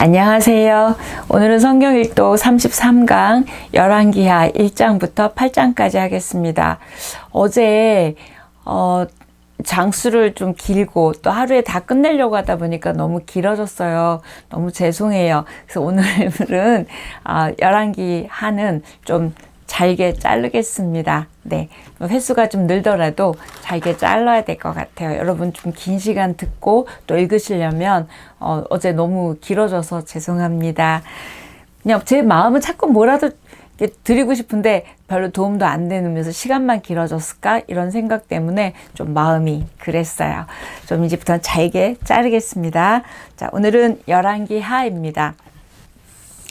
안녕하세요. 오늘은 성경일독 33강 열왕기하 1장부터 8장까지 하겠습니다. 어제 장수를 좀 길고 또 하루에 다 끝내려고 하다 보니까 너무 길어졌어요. 너무 죄송해요. 그래서 오늘은 열왕기하는 좀 잘게 자르겠습니다. 네, 횟수가 좀 늘더라도 잘게 잘라야 될 것 같아요. 여러분 좀 긴 시간 듣고 또 읽으시려면 어제 너무 길어져서 죄송합니다. 그냥 제 마음은 자꾸 뭐라도 드리고 싶은데 별로 도움도 안 되면서 시간만 길어졌을까 이런 생각 때문에 좀 마음이 그랬어요. 좀 이제부터 잘게 자르겠습니다. 자, 오늘은 열왕기하입니다.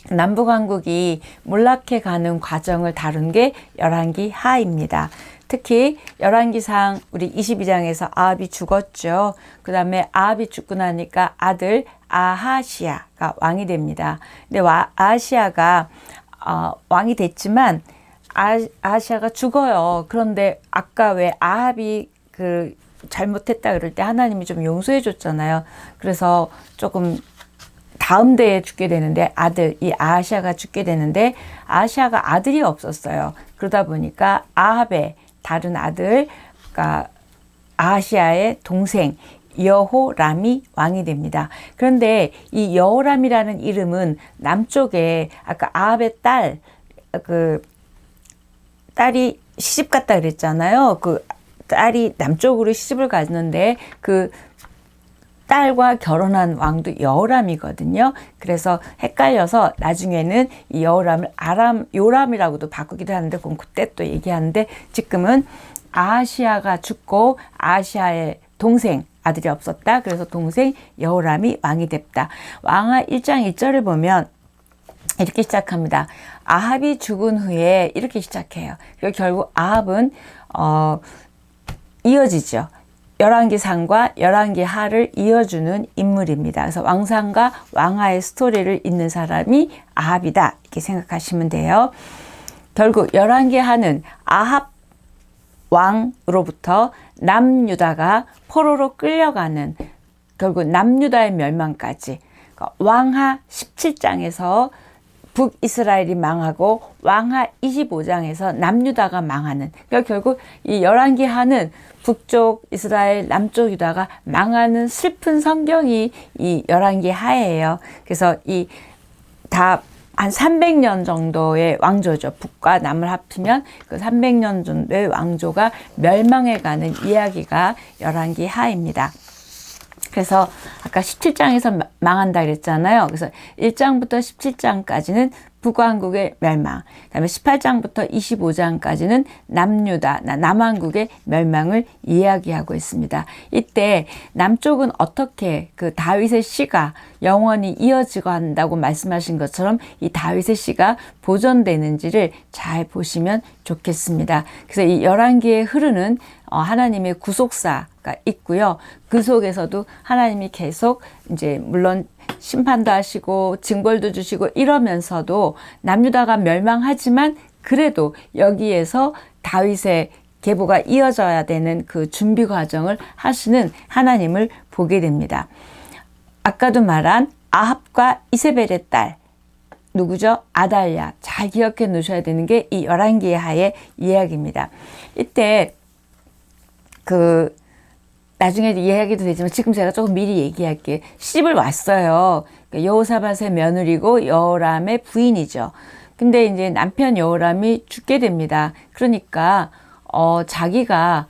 남북왕국이 몰락해 가는 과정을 다룬 게 열왕기하입니다. 특히 열왕기상 우리 22장에서 아합이 죽었죠. 그 다음에 아합이 죽고 나니까 아들 아하시아가 왕이 됩니다. 근데 아하시아가 왕이 됐지만 아하시아가 죽어요. 그런데 아까 왜 아합이 잘못했다 그럴 때 하나님이 좀 용서해 줬잖아요. 그래서 조금 다음 대에 죽게 되는데 이 아하시아가 죽게 되는데 아하시아가 아들이 없었어요. 그러다 보니까 아합의 다른 아들, 그러니까 아하시아의 동생 여호람이 왕이 됩니다. 그런데 이 여호람이라는 이름은 남쪽에 아까 아합의 딸이 시집 갔다 그랬잖아요. 그 딸이 남쪽으로 시집을 갔는데 그 딸과 결혼한 왕도 여호람이거든요. 그래서 헷갈려서 나중에는 이 여호람을 요람이라고도 바꾸기도 하는데 그건 그때 또 얘기하는데 지금은 아하시아가 죽고 아하시아의 동생 아들이 없었다. 그래서 동생 여호람이 왕이 됐다. 왕하 1장 1절을 보면 이렇게 시작합니다. 아합이 죽은 후에 이렇게 시작해요. 그리고 결국 아합은 이어지죠. 열왕기상과 열왕기하를 이어주는 인물입니다. 그래서 왕상과 왕하의 스토리를 잇는 사람이 아합이다. 이렇게 생각하시면 돼요. 결국 열왕기하는 아합 왕으로부터 남유다가 포로로 끌려가는 결국 남유다의 멸망까지 왕하 17장에서 북이스라엘이 망하고 왕하 25장에서 남유다가 망하는 그러니까 결국 이 열왕기하는 북쪽 이스라엘 남쪽 유다가 망하는 슬픈 성경이 이 열왕기하예요. 그래서 이 다 한 300년 정도의 왕조죠. 북과 남을 합치면 그 300년 정도의 왕조가 멸망해가는 이야기가 열왕기하입니다. 그래서 아까 17장에서 망한다 그랬잖아요. 그래서 1장부터 17장까지는 북왕국의 멸망, 그다음에 18장부터 25장까지는 남왕국의 멸망을 이야기하고 있습니다. 이때 남쪽은 어떻게 그 다윗의 씨가 영원히 이어지고 한다고 말씀하신 것처럼 이 다윗의 씨가 보존되는지를 잘 보시면 좋겠습니다. 그래서 이 열왕기에 흐르는 하나님의 구속사가 있고요. 그 속에서도 하나님이 계속 이제 물론 심판도 하시고 징벌도 주시고 이러면서도 남유다가 멸망하지만 그래도 여기에서 다윗의 계보가 이어져야 되는 그 준비 과정을 하시는 하나님을 보게 됩니다. 아까도 말한 아합과 이세벨의 딸 누구죠? 아달랴. 잘 기억해 놓으셔야 되는 게 이 열왕기하의 이야기입니다. 이때 나중에 이야기도 되지만 지금 제가 조금 미리 얘기할게요. 시집을 왔어요. 여호사밧의 며느리고 여호람의 부인이죠. 근데 이제 남편 여호람이 죽게 됩니다. 그러니까 자기가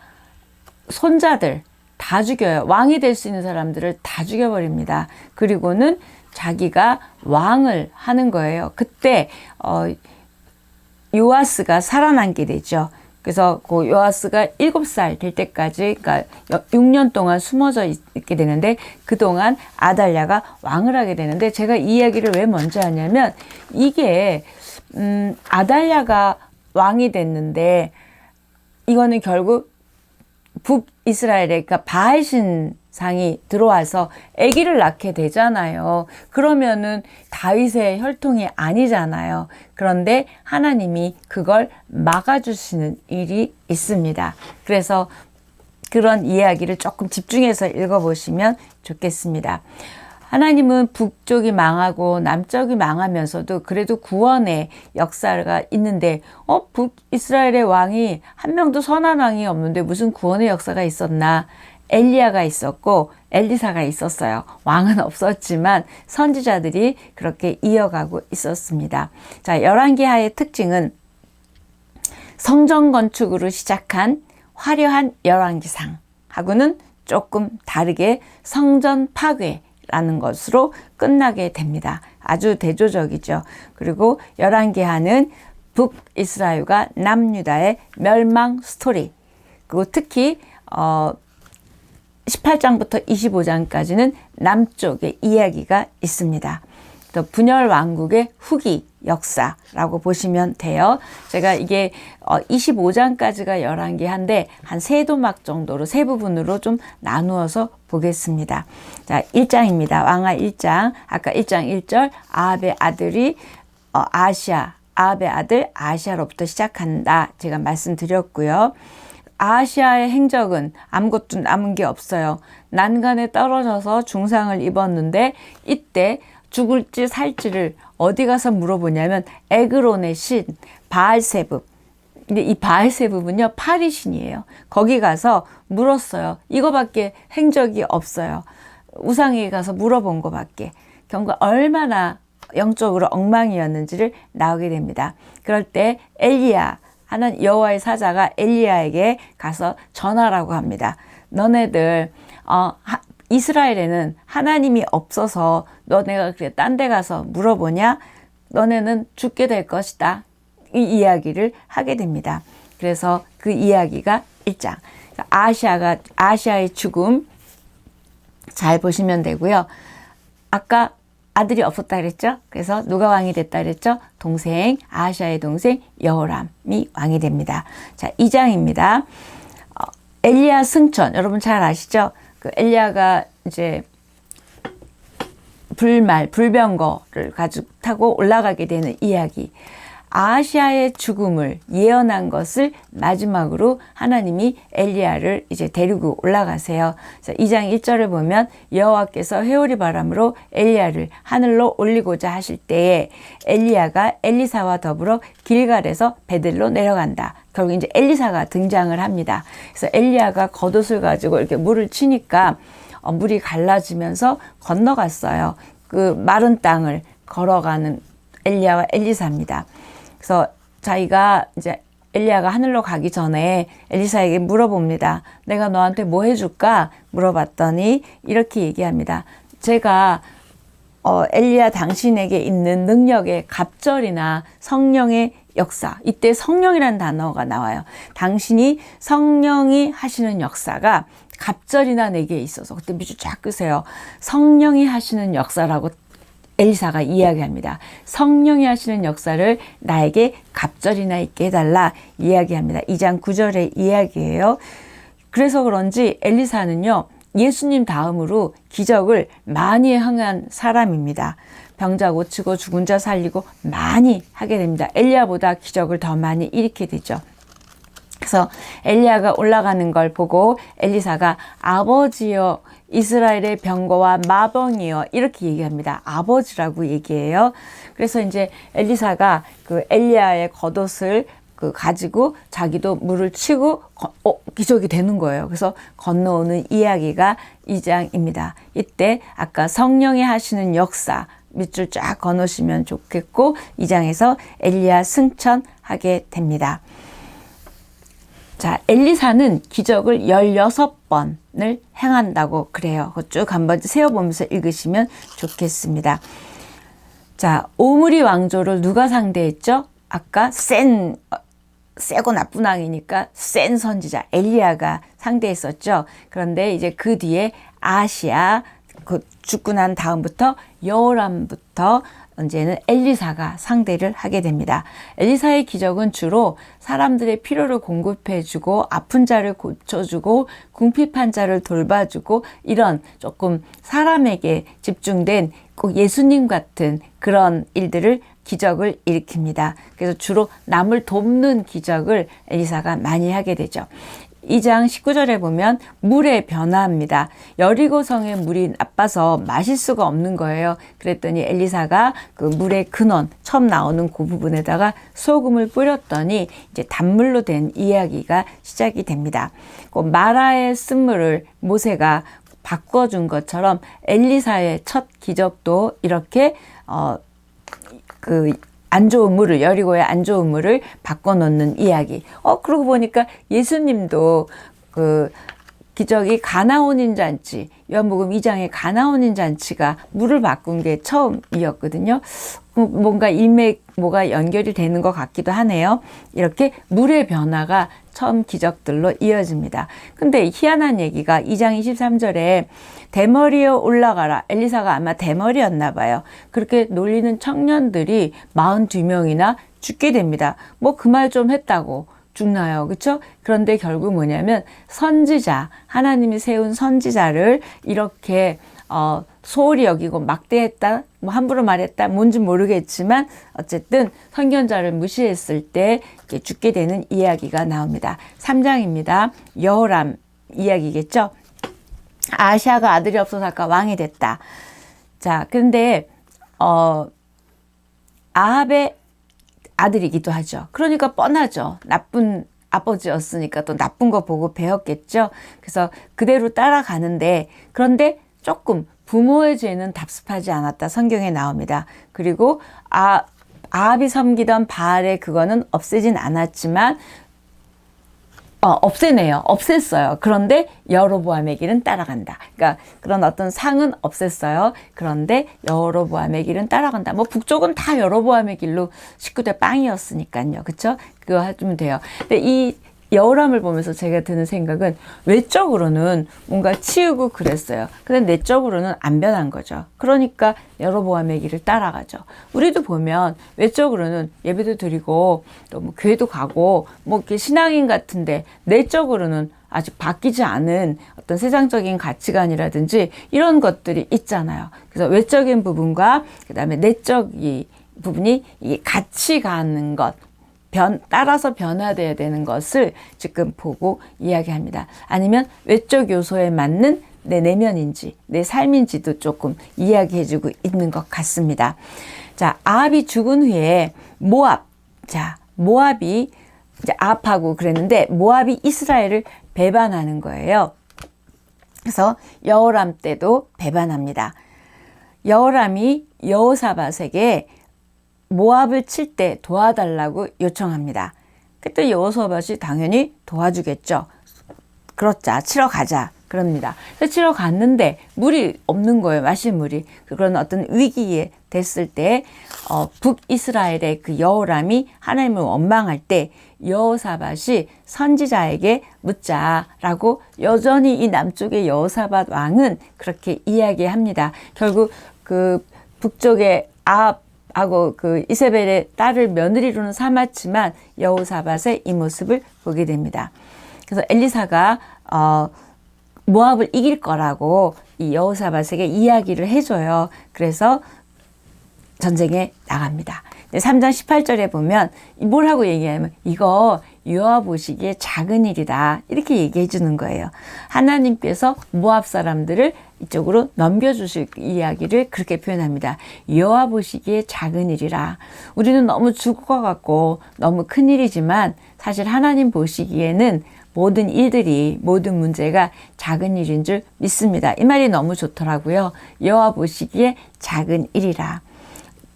손자들 다 죽여요. 왕이 될 수 있는 사람들을 다 죽여버립니다. 그리고는 자기가 왕을 하는 거예요. 그때 요아스가 살아남게 되죠. 그래서 그 요아스가 7살 될 때까지 그러니까 6년 동안 숨어져 있게 되는데 그동안 아달랴가 왕을 하게 되는데 제가 이 이야기를 왜 먼저 하냐면 이게 아달랴가 왕이 됐는데 이거는 결국 북이스라엘에 그러니까 바알 신상이 들어와서 아기를 낳게 되잖아요. 그러면은 다윗의 혈통이 아니잖아요. 그런데 하나님이 그걸 막아주시는 일이 있습니다. 그래서 그런 이야기를 조금 집중해서 읽어보시면 좋겠습니다. 하나님은 북쪽이 망하고 남쪽이 망하면서도 그래도 구원의 역사가 있는데 북이스라엘의 왕이 한 명도 선한 왕이 없는데 무슨 구원의 역사가 있었나? 엘리야가 있었고 엘리사가 있었어요. 왕은 없었지만 선지자들이 그렇게 이어가고 있었습니다. 자, 열왕기하의 특징은 성전 건축으로 시작한 화려한 열왕기상하고는 조금 다르게 성전 파괴라는 것으로 끝나게 됩니다. 아주 대조적이죠. 그리고 열왕기하는 북이스라엘과 남유다의 멸망 스토리, 그리고 특히 18장부터 25장까지는 남쪽의 이야기가 있습니다. 또 분열 왕국의 후기 역사라고 보시면 돼요. 제가 이게 25장까지가 열왕기한데 한 세 도막 정도로 세 부분으로 좀 나누어서 보겠습니다. 자, 1장입니다. 왕하 1장. 아까 1장 1절 아합의 아들이 아합의 아들 아하시아로부터 시작한다. 제가 말씀드렸고요. 아하시아의 행적은 아무것도 남은 게 없어요. 난간에 떨어져서 중상을 입었는데 이때 죽을지 살지를 어디 가서 물어보냐면 에그론의 신 바알세붑. 근데 이 바알세붑은요 파리신이에요. 거기 가서 물었어요. 이거밖에 행적이 없어요. 우상에게 가서 물어본 거밖에. 경과 얼마나 영적으로 엉망이었는지를 나오게 됩니다. 그럴 때 엘리야, 하나님 여호와의 사자가 엘리야에게 가서 전하라고 합니다. 너네들 이스라엘에는 하나님이 없어서 너네가 그래 딴 데 가서 물어보냐? 너네는 죽게 될 것이다. 이 이야기를 하게 됩니다. 그래서 그 이야기가 1장. 아하시아의 죽음 잘 보시면 되고요. 아까 아들이 없었다 그랬죠? 그래서 누가 왕이 됐다 그랬죠? 동생, 아하시아의 동생 여호람이 왕이 됩니다. 자, 2장입니다. 엘리야 승천, 여러분 잘 아시죠? 그 엘리야가 이제 불병거를 가지고 타고 올라가게 되는 이야기. 아하시아의 죽음을 예언한 것을 마지막으로 하나님이 엘리야를 이제 데리고 올라가세요. 2장 1절을 보면 여호와께서 회오리 바람으로 엘리야를 하늘로 올리고자 하실 때에 엘리야가 엘리사와 더불어 길갈에서 베들로 내려간다. 결국 이제 엘리사가 등장을 합니다. 그래서 엘리야가 겉옷을 가지고 이렇게 물을 치니까 물이 갈라지면서 건너갔어요. 그 마른 땅을 걸어가는 엘리야와 엘리사입니다. 그래서 자기가 이제 엘리야가 하늘로 가기 전에 엘리사에게 물어봅니다. 내가 너한테 뭐 해줄까? 물어봤더니 이렇게 얘기합니다. 제가 엘리야 당신에게 있는 능력의 갑절이나 성령의 역사, 이때 성령이라는 단어가 나와요. 당신이 성령이 하시는 역사가 갑절이나 내게 있어서, 그때 밑줄 쫙 끄세요. 성령이 하시는 역사라고 엘리사가 이야기합니다. 성령이 하시는 역사를 나에게 갑절이나 있게 해달라 이야기합니다. 2장 9절의 이야기예요. 그래서 그런지 엘리사는요, 예수님 다음으로 기적을 많이 행한 사람입니다. 병자 고치고 죽은 자 살리고 많이 하게 됩니다. 엘리야보다 기적을 더 많이 일으키게 되죠. 그래서 엘리야가 올라가는 걸 보고 엘리사가 아버지여 이스라엘의 병거와 마병이여 이렇게 얘기합니다. 아버지라고 얘기해요. 그래서 이제 엘리사가 그 엘리야의 겉옷을 가지고 자기도 물을 치고 기적이 되는 거예요. 그래서 건너오는 이야기가 2장입니다. 이때 아까 성령이 하시는 역사 밑줄 쫙 건너시면 좋겠고 2장에서 엘리야 승천하게 됩니다. 자, 엘리사는 기적을 16번을 행한다고 그래요. 쭉 한번 세어보면서 읽으시면 좋겠습니다. 자, 오므리 왕조를 누가 상대했죠? 아까 세고 나쁜 왕이니까 센 선지자 엘리야가 상대했었죠. 그런데 이제 그 뒤에 아하시아 죽고 난 다음부터 여호람부터 이제는 엘리사가 상대를 하게 됩니다. 엘리사의 기적은 주로 사람들의 필요를 공급해주고 아픈 자를 고쳐주고 궁핍한 자를 돌봐주고 이런 조금 사람에게 집중된 꼭 예수님 같은 그런 일들을 기적을 일으킵니다. 그래서 주로 남을 돕는 기적을 엘리사가 많이 하게 되죠. 2장 19절에 보면 물의 변화입니다. 여리고성의 물이 나빠서 마실 수가 없는 거예요. 그랬더니 엘리사가 그 물의 근원, 처음 나오는 그 부분에다가 소금을 뿌렸더니 이제 단물로 된 이야기가 시작이 됩니다. 그 마라의 쓴물을 모세가 바꿔준 것처럼 엘리사의 첫 기적도 이렇게 안 좋은 물을, 여리고의 안 좋은 물을 바꿔놓는 이야기. 그러고 보니까 예수님도 그 기적이 가나온인 잔치, 요한복음 2장의 가나온인 잔치가 물을 바꾼 게 처음이었거든요. 뭔가 뭐가 연결이 되는 것 같기도 하네요. 이렇게 물의 변화가 처음 기적들로 이어집니다. 근데 희한한 얘기가 2장 23절에 대머리에 올라가라. 엘리사가 아마 대머리였나 봐요. 그렇게 놀리는 청년들이 42명이나 죽게 됩니다. 뭐 그 말 좀 했다고 죽나요? 그렇죠? 그런데 결국 뭐냐면 선지자, 하나님이 세운 선지자를 이렇게 소홀히 여기고 막대했다, 뭐 함부로 말했다, 뭔지 모르겠지만 어쨌든 선견자를 무시했을 때 죽게 되는 이야기가 나옵니다. 3장입니다. 여호람 이야기겠죠? 아시아가 아들이 없어서 아까 왕이 됐다. 자, 근데 아합의 아들이기도 하죠. 그러니까 뻔하죠. 나쁜 아버지였으니까 또 나쁜 거 보고 배웠겠죠. 그래서 그대로 따라가는데, 그런데 조금 부모의 죄는 답습하지 않았다. 성경에 나옵니다. 그리고 아합이 섬기던 바알의 그거는 없애진 않았지만 없애네요. 없앴어요. 그런데 여로보암의 길은 따라간다. 그러니까 그런 어떤 상은 없앴어요. 그런데 여로보암의 길은 따라간다. 뭐 북쪽은 다 여로보암의 길로 19대 빵이었으니까요. 그렇죠? 그거 하면 돼요. 근데 이 여호람을 보면서 제가 드는 생각은 외적으로는 뭔가 치우고 그랬어요. 근데 내적으로는 안 변한 거죠. 그러니까 여로보암의 길을 따라가죠. 우리도 보면 외적으로는 예배도 드리고 또 뭐 교회도 가고 뭐 이렇게 신앙인 같은데 내적으로는 아직 바뀌지 않은 어떤 세상적인 가치관이라든지 이런 것들이 있잖아요. 그래서 외적인 부분과 그다음에 내적인 부분이 같이 가는 것, 따라서 변화되어야 되는 것을 지금 보고 이야기합니다. 아니면 외적 요소에 맞는 내 내면인지 내 삶인지도 조금 이야기해주고 있는 것 같습니다. 자, 아합이 죽은 후에 모압이 이제 아합하고 그랬는데 모압이 이스라엘을 배반하는 거예요. 그래서 여호람 때도 배반합니다. 여호람이 여호사밧에게 모압을 칠 때 도와달라고 요청합니다. 그때 여호사밧이 당연히 도와주겠죠. 그렇자, 치러 가자. 그럽니다. 그래서 치러 갔는데 물이 없는 거예요. 마실 물이. 그런 어떤 위기에 됐을 때 북이스라엘의 그 여호람이 하나님을 원망할 때 여호사밧이 선지자에게 묻자라고 여전히 이 남쪽의 여호사밧 왕은 그렇게 이야기합니다. 결국 그 북쪽의 아합하고 그 이세벨의 딸을 며느리로는 삼았지만 여호사밧의 이 모습을 보게 됩니다. 그래서 엘리사가 모압을 이길 거라고 이 여호사밧에게 이야기를 해줘요. 그래서 전쟁에 나갑니다. 3장 18절에 보면 뭘 하고 얘기하면 이거 여호와 보시기에 작은 일이다. 이렇게 얘기해 주는 거예요. 하나님께서 모압 사람들을 이쪽으로 넘겨주실 이야기를 그렇게 표현합니다. 여호와 보시기에 작은 일이라. 우리는 너무 죽어갖고 너무 큰 일이지만 사실 하나님 보시기에는 모든 일들이, 모든 문제가 작은 일인 줄 믿습니다. 이 말이 너무 좋더라고요. 여호와 보시기에 작은 일이라.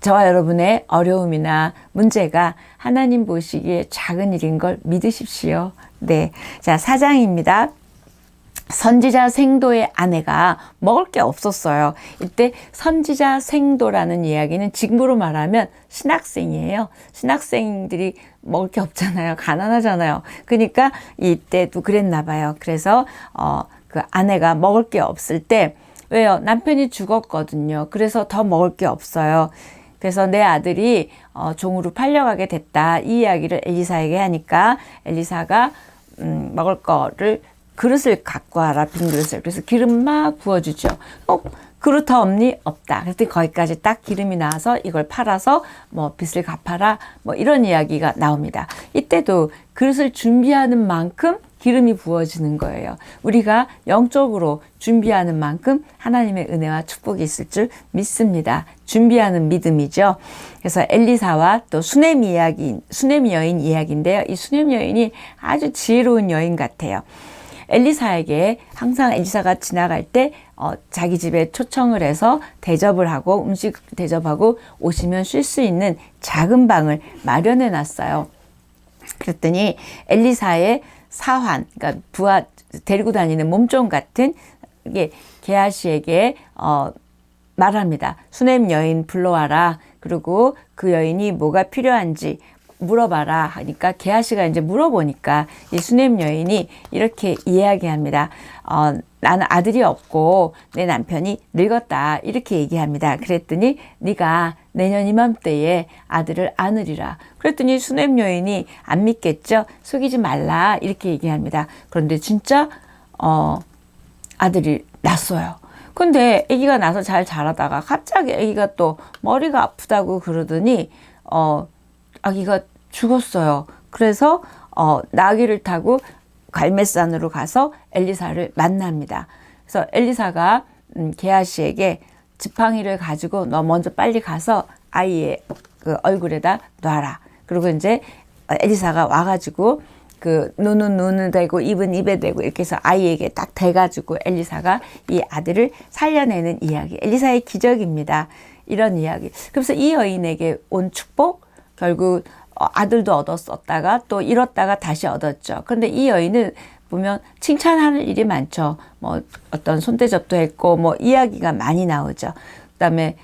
저와 여러분의 어려움이나 문제가 하나님 보시기에 작은 일인 걸 믿으십시오. 네. 자, 4장입니다. 선지자 생도의 아내가 먹을 게 없었어요. 이때 선지자 생도라는 이야기는 지금으로 말하면 신학생이에요. 신학생들이 먹을 게 없잖아요. 가난하잖아요. 그러니까 이때도 그랬나 봐요. 그래서 그 아내가 먹을 게 없을 때 왜요? 남편이 죽었거든요. 그래서 더 먹을 게 없어요. 그래서 내 아들이 종으로 팔려가게 됐다. 이 이야기를 엘리사에게 하니까 엘리사가 먹을 거를 그릇을 갖고 와라, 빈 그릇을. 그래서 기름 막 부어주죠. 그릇 더 없니? 없다. 그랬더니 거기까지 딱 기름이 나와서 이걸 팔아서 뭐 빚을 갚아라. 뭐 이런 이야기가 나옵니다. 이때도 그릇을 준비하는 만큼 기름이 부어지는 거예요. 우리가 영적으로 준비하는 만큼 하나님의 은혜와 축복이 있을 줄 믿습니다. 준비하는 믿음이죠. 그래서 엘리사와 또 수넴 여인 이야기인데요. 이 수넴 여인이 아주 지혜로운 여인 같아요. 엘리사에게 항상 엘리사가 지나갈 때 자기 집에 초청을 해서 대접을 하고 음식 대접하고 오시면 쉴 수 있는 작은 방을 마련해 놨어요. 그랬더니 엘리사의 사환, 그러니까 부하 데리고 다니는 몸종 같은 게 게하시에게 말합니다. 수넴 여인 불러와라. 그리고 그 여인이 뭐가 필요한지 물어봐라 하니까 게하시가 이제 물어보니까 이 수넴 여인이 이렇게 이야기합니다. 나는 아들이 없고 내 남편이 늙었다 이렇게 얘기합니다. 그랬더니 네가 내년 이맘때에 아들을 안으리라. 그랬더니 수넴 여인이 안 믿겠죠. 속이지 말라 이렇게 얘기합니다. 그런데 진짜 아들이 났어요. 근데 아기가 나서 잘 자라다가 갑자기 아기가 또 머리가 아프다고 그러더니 아기가 죽었어요. 그래서 나귀를 타고 갈멜산으로 가서 엘리사를 만납니다. 그래서 엘리사가 게하시에게 지팡이를 가지고 너 먼저 빨리 가서 아이의 그 얼굴에다 놔라. 그리고 이제 엘리사가 와가지고 그 눈은 대고 입은 입에 대고 이렇게 해서 아이에게 딱 대가지고 엘리사가 이 아들을 살려내는 이야기. 엘리사의 기적입니다. 이런 이야기. 그래서 이 여인에게 온 축복 결국 아들도 얻었었다가 또 잃었다가 다시 얻었죠. 그런데 이 여인은 보면 칭찬하는 일이 많죠. 뭐 어떤 손대접도 했고 뭐 이야기가 많이 나오죠. 그다음에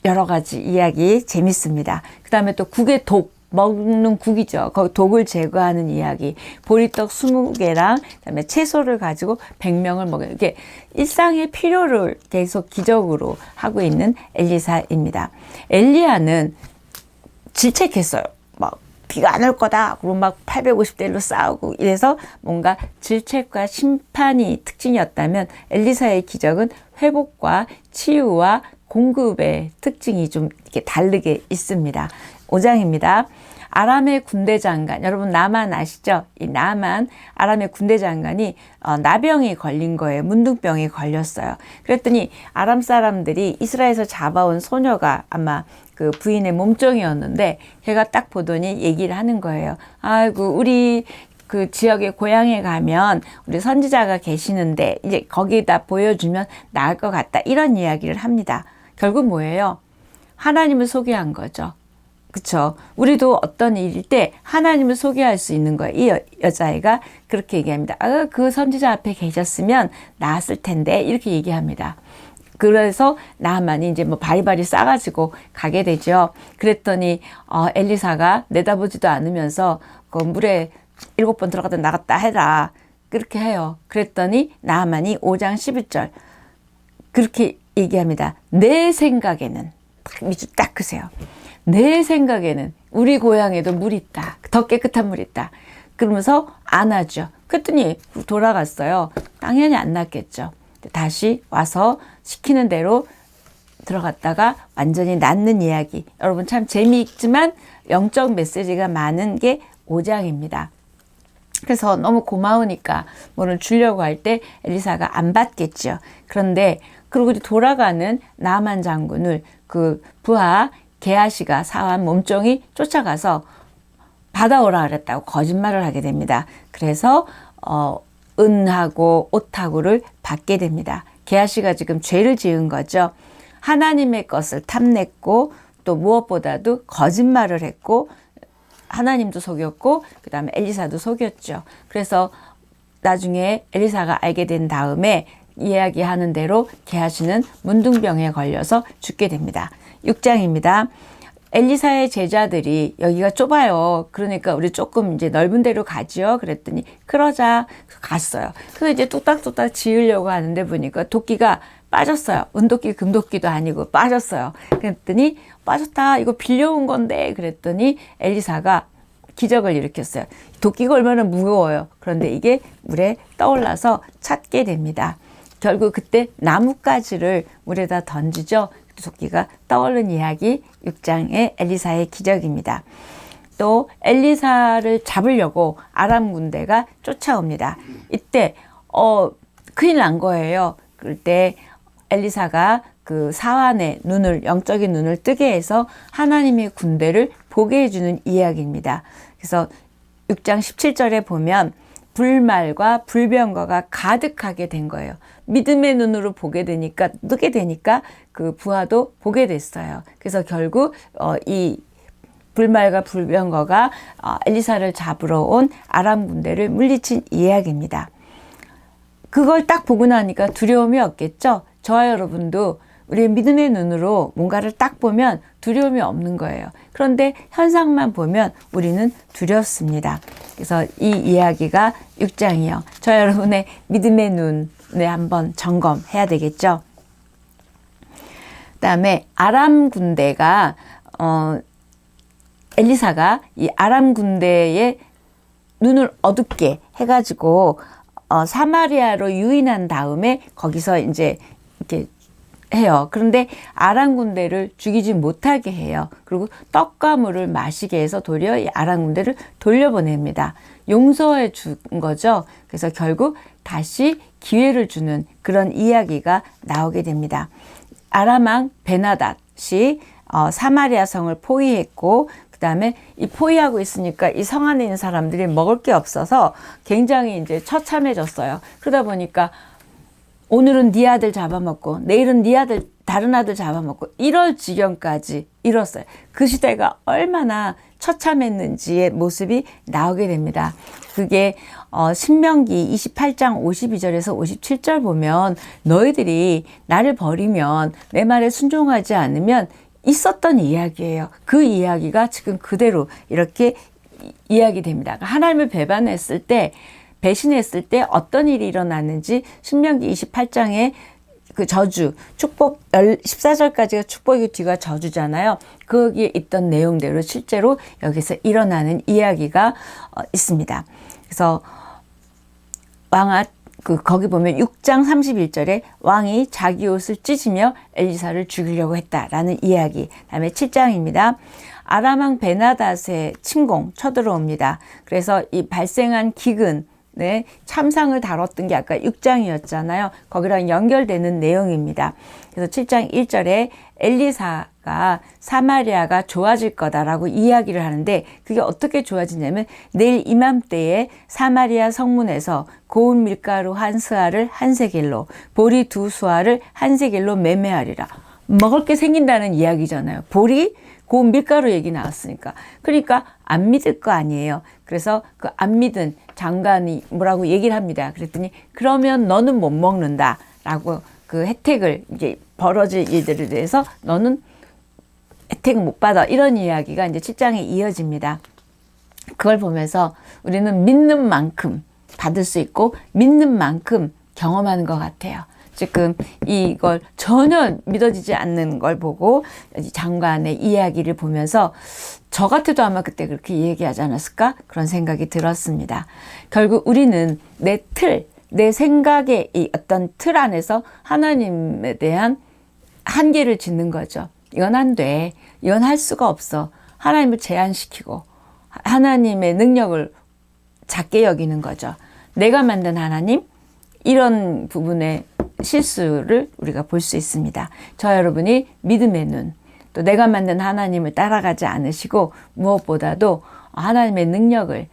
여러 가지 이야기 재밌습니다. 그다음에 또 국의 독 먹는 국이죠. 거기 독을 제거하는 이야기. 보리떡 20개랑 그다음에 채소를 가지고 100명을 먹여요. 이게 일상의 필요를 계속 기적으로 하고 있는 엘리사입니다. 엘리야는 질책했어요. 막 비가 안 올 거다. 그리고 막 850대 1로 싸우고 이래서 뭔가 질책과 심판이 특징이었다면 엘리사의 기적은 회복과 치유와 공급의 특징이 좀 이렇게 다르게 있습니다. 5장입니다. 아람의 군대 장관, 여러분 나만 아시죠? 이 나만 아람의 군대 장관이 나병이 걸린 거예요. 문둥병이 걸렸어요. 그랬더니 아람 사람들이 이스라엘에서 잡아온 소녀가 아마 그 부인의 몸종이었는데 걔가 딱 보더니 얘기를 하는 거예요. 아이고 우리 그 지역의 고향에 가면 우리 선지자가 계시는데 이제 거기다 보여주면 나을 것 같다. 이런 이야기를 합니다. 결국 뭐예요? 하나님을 소개한 거죠. 그렇죠. 우리도 어떤 일일 때 하나님을 소개할 수 있는 거예요. 이 여자애가 그렇게 얘기합니다. 그 선지자 앞에 계셨으면 나았을 텐데 이렇게 얘기합니다. 그래서 나만이 이제 뭐 바리바리 싸가지고 가게 되죠. 그랬더니 엘리사가 내다보지도 않으면서 그 물에 7번 들어갔다 나갔다 해라. 그렇게 해요. 그랬더니 나만이 5장 11절 그렇게 얘기합니다. 내 생각에는 밑줄 딱 크세요. 내 생각에는 우리 고향에도 물이 있다. 더 깨끗한 물이 있다. 그러면서 안 하죠. 그랬더니 돌아갔어요. 당연히 안 낫겠죠. 다시 와서 시키는 대로 들어갔다가 완전히 낫는 이야기. 여러분 참 재미있지만 영적 메시지가 많은 게 5장입니다. 그래서 너무 고마우니까 뭐를 주려고 할 때 엘리사가 안 받겠죠. 그런데 그리고 돌아가는 나만 장군을 그 부하 게하시가 사한 몸종이 쫓아가서 받아오라 그랬다고 거짓말을 하게 됩니다. 그래서 은하고 옷하고를 받게 됩니다. 게하시가 지금 죄를 지은 거죠. 하나님의 것을 탐냈고 또 무엇보다도 거짓말을 했고 하나님도 속였고 그 다음에 엘리사도 속였죠. 그래서 나중에 엘리사가 알게 된 다음에 이야기하는 대로 게하시는 문둥병에 걸려서 죽게 됩니다. 6장입니다. 엘리사의 제자들이 여기가 좁아요. 그러니까 우리 조금 이제 넓은 데로 가지요. 그랬더니 그러자 갔어요. 그래서 이제 뚝딱뚝딱 지으려고 하는데 보니까 도끼가 빠졌어요. 은도끼, 금도끼도 아니고 빠졌어요. 그랬더니 빠졌다. 이거 빌려온 건데. 그랬더니 엘리사가 기적을 일으켰어요. 도끼가 얼마나 무거워요. 그런데 이게 물에 떠올라서 찾게 됩니다. 결국 그때 나뭇가지를 물에다 던지죠. 도끼가 떠오른 이야기 6장의 엘리사의 기적입니다. 또 엘리사를 잡으려고 아람 군대가 쫓아옵니다. 이때 큰일 난 거예요. 그럴 때 엘리사가 그 사환의 눈을, 영적인 눈을 뜨게 해서 하나님의 군대를 보게 해주는 이야기입니다. 그래서 6장 17절에 보면 불말과 불병거가 가득하게 된 거예요. 믿음의 눈으로 보게 되니까, 뜨게 되니까 그 부하도 보게 됐어요. 그래서 결국 이 불말과 불병거가 엘리사를 잡으러 온 아람 군대를 물리친 이야기입니다. 그걸 딱 보고 나니까 두려움이 없겠죠? 저와 여러분도 우리의 믿음의 눈으로 뭔가를 딱 보면 두려움이 없는 거예요. 그런데 현상만 보면 우리는 두렵습니다. 그래서 이 이야기가 6장이요. 저와 여러분의 믿음의 눈에 한번 점검해야 되겠죠? 그다음에 아람 군대가 엘리사가 이 아람 군대의 눈을 어둡게 해가지고 사마리아로 유인한 다음에 거기서 이제 이렇게 해요. 그런데 아람 군대를 죽이지 못하게 해요. 그리고 떡과 물을 마시게 해서 도리어 이 아람 군대를 돌려보냅니다. 용서해 준 거죠. 그래서 결국 다시 기회를 주는 그런 이야기가 나오게 됩니다. 아람 왕 베나닷이 사마리아 성을 포위했고, 그 다음에 이 포위하고 있으니까 이 성 안에 있는 사람들이 먹을 게 없어서 굉장히 이제 처참해졌어요. 그러다 보니까 오늘은 네 아들 잡아먹고 내일은 네 아들, 다른 아들 잡아먹고 이럴 지경까지 이뤘어요. 그 시대가 얼마나 처참했는지의 모습이 나오게 됩니다. 그게 신명기 28장 52절에서 57절 보면 너희들이 나를 버리면 내 말에 순종하지 않으면 있었던 이야기예요. 그 이야기가 지금 그대로 이렇게 이야기됩니다. 하나님을 배반했을 때, 배신했을 때 어떤 일이 일어났는지 신명기 28장에 그 저주, 축복 14절까지가 축복이 뒤가 저주잖아요. 거기에 있던 내용대로 실제로 여기서 일어나는 이야기가 있습니다. 그래서 거기 보면 6장 31절에 왕이 자기 옷을 찢으며 엘리사를 죽이려고 했다라는 이야기. 다음에 7장입니다. 아람 왕 베나닷의 침공 쳐들어옵니다. 그래서 이 발생한 기근, 참상을 다뤘던 게 아까 6장이었잖아요. 거기랑 연결되는 내용입니다. 그래서 7장 1절에 엘리사가 사마리아가 좋아질 거다라고 이야기를 하는데 그게 어떻게 좋아지냐면 내일 이맘때에 사마리아 성문에서 고운 밀가루 한 스아를 한 세겔로, 보리 두 수아를 한 세겔로 매매하리라. 먹을 게 생긴다는 이야기잖아요. 보리, 고운 밀가루 얘기 나왔으니까. 그러니까 안 믿을 거 아니에요. 그래서 그 안 믿은 장관이 뭐라고 얘기를 합니다. 그랬더니 그러면 너는 못 먹는다 라고 그 혜택을 이제 벌어질 일들에 대해서 너는 혜택을 못 받아. 이런 이야기가 이제 7장에 이어집니다. 그걸 보면서 우리는 믿는 만큼 받을 수 있고 믿는 만큼 경험하는 것 같아요. 지금 이걸 전혀 믿어지지 않는 걸 보고 장관의 이야기를 보면서 저 같아도 아마 그때 그렇게 얘기하지 않았을까? 그런 생각이 들었습니다. 결국 우리는 내 생각의 이 어떤 틀 안에서 하나님에 대한 한계를 짓는 거죠. 이건 안 돼. 이건 할 수가 없어. 하나님을 제한시키고 하나님의 능력을 작게 여기는 거죠. 내가 만든 하나님, 이런 부분에 실수를 우리가 볼 수 있습니다. 저와 여러분이 믿음의 눈, 또 내가 만든 하나님을 따라가지 않으시고 무엇보다도 하나님의 능력을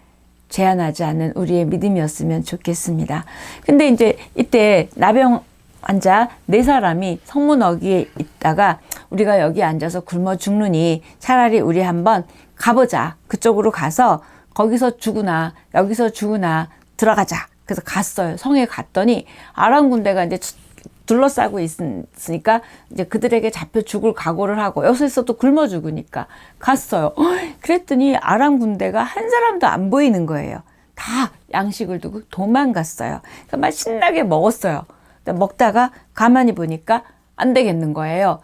제한하지 않는 우리의 믿음이었으면 좋겠습니다. 근데 이제 이때 나병 환자 4사람이 성문 어귀에 있다가 우리가 여기 앉아서 굶어 죽느니 차라리 우리 한번 가보자. 그쪽으로 가서 거기서 죽으나 여기서 죽으나 들어가자. 그래서 갔어요. 성에 갔더니 아람 군대가 이제 둘러싸고 있으니까 이제 그들에게 잡혀 죽을 각오를 하고 여기서 또 굶어 죽으니까 갔어요. 그랬더니 아람 군대가 한 사람도 안 보이는 거예요. 다 양식을 두고 도망갔어요. 그러니까 막 신나게 먹었어요. 먹다가 가만히 보니까 안 되겠는 거예요.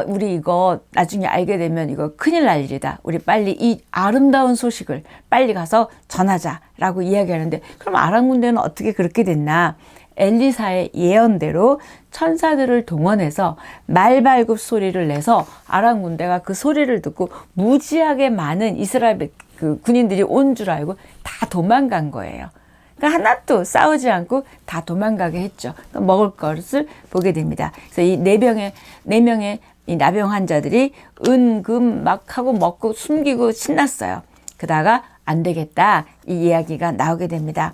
우리 이거 나중에 알게 되면 이거 큰일 날 일이다. 우리 빨리 이 아름다운 소식을 빨리 가서 전하자라고 이야기하는데 그럼 아람 군대는 어떻게 그렇게 됐나? 엘리사의 예언대로 천사들을 동원해서 말발굽 소리를 내서 아람 군대가 그 소리를 듣고 무지하게 많은 이스라엘 그 군인들이 온 줄 알고 다 도망간 거예요. 그러니까 하나도 싸우지 않고 다 도망가게 했죠. 그러니까 먹을 것을 보게 됩니다. 그래서 이 네 명의 이 나병 환자들이 은금 막 하고 먹고 숨기고 신났어요. 그러다가 안 되겠다, 이 이야기가 나오게 됩니다.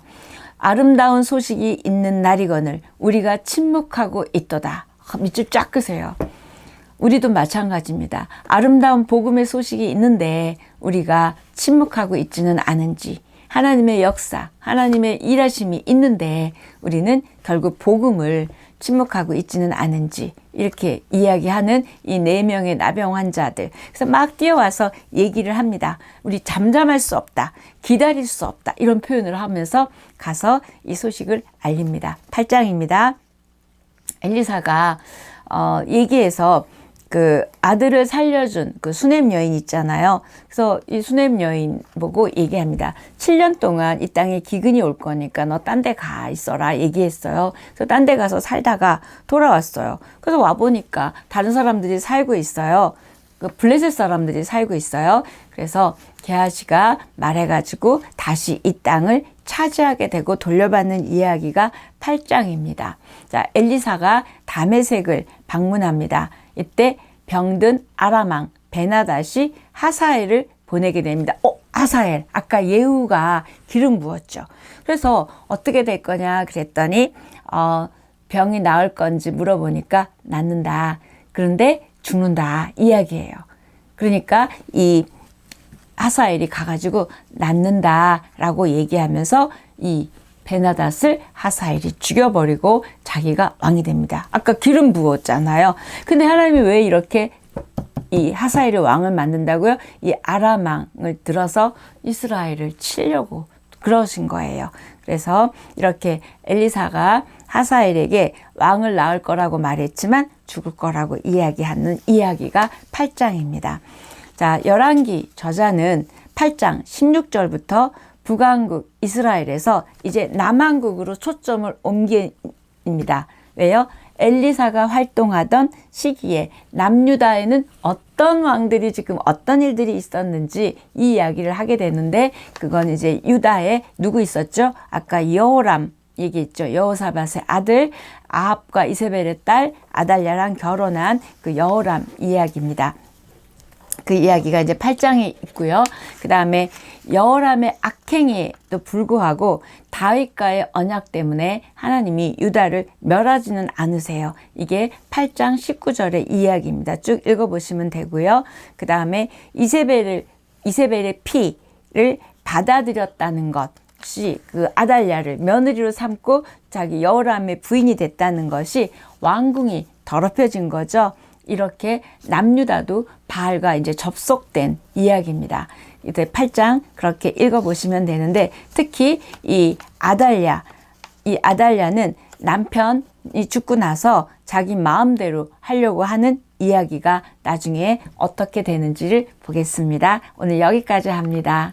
아름다운 소식이 있는 날이거늘 우리가 침묵하고 있도다. 밑줄 쫙 끄세요. 우리도 마찬가지입니다. 아름다운 복음의 소식이 있는데 우리가 침묵하고 있지는 않은지, 하나님의 역사, 하나님의 일하심이 있는데 우리는 결국 복음을 침묵하고 있지는 않은지, 이렇게 이야기하는 이 4명의 나병 환자들. 그래서 막 뛰어와서 얘기를 합니다. 우리 잠잠할 수 없다, 기다릴 수 없다, 이런 표현을 하면서 가서 이 소식을 알립니다. 8장입니다. 엘리사가 얘기해서 그 아들을 살려준 그 수넴 여인 있잖아요. 그래서 이 수넴 여인 보고 얘기합니다. 7년 동안 이 땅에 기근이 올 거니까 너 딴 데 가 있어라 얘기했어요. 그래서 딴 데 가서 살다가 돌아왔어요. 그래서 와보니까 다른 사람들이 살고 있어요. 그 블레셋 사람들이 살고 있어요. 그래서 게하시가 말해가지고 다시 이 땅을 차지하게 되고 돌려받는 이야기가 8장입니다. 자, 엘리사가 다메섹을 방문합니다. 이때 병든 아람 왕 베나닷이 하사엘을 보내게 됩니다. 하사엘, 아까 예후가 기름 부었죠. 그래서 어떻게 될 거냐 그랬더니 병이 나을 건지 물어보니까 낫는다. 그런데 죽는다 이야기예요. 그러니까 이 하사엘이 가가지고 낫는다라고 얘기하면서 이 베나닷을 하사엘이 죽여버리고 자기가 왕이 됩니다. 아까 기름 부었잖아요. 근데 하나님이 왜 이렇게 이 하사엘이 왕을 만든다고요? 이 아람 왕을 들어서 이스라엘을 치려고 그러신 거예요. 그래서 이렇게 엘리사가 하사엘에게 왕을 낳을 거라고 말했지만 죽을 거라고 이야기하는 이야기가 8장입니다. 자, 열왕기 저자는 8장 16절부터 북왕국 이스라엘에서 이제 남왕국으로 초점을 옮깁니다. 왜요? 엘리사가 활동하던 시기에 남유다에는 어떤 왕들이 지금 어떤 일들이 있었는지 이 이야기를 하게 되는데, 그건 이제 유다에 누구 있었죠? 아까 여호람 얘기했죠. 여호사밧의 아들 아합과 이세벨의 딸 아달랴랑 결혼한 그 여호람 이야기입니다. 그 이야기가 이제 8장에 있고요. 그 다음에 여호람의 악행에도 불구하고 다윗과의 언약 때문에 하나님이 유다를 멸하지는 않으세요. 이게 8장 19절의 이야기입니다. 쭉 읽어보시면 되고요. 그 다음에 이세벨의 피를 받아들였다는 것이, 그 아달랴를 며느리로 삼고 자기 여호람의 부인이 됐다는 것이 왕궁이 더럽혀진 거죠. 이렇게 남유다도 바알과 이제 접속된 이야기입니다. 이때 8장 그렇게 읽어보시면 되는데, 특히 이 아달랴는 남편이 죽고 나서 자기 마음대로 하려고 하는 이야기가 나중에 어떻게 되는지를 보겠습니다. 오늘 여기까지 합니다.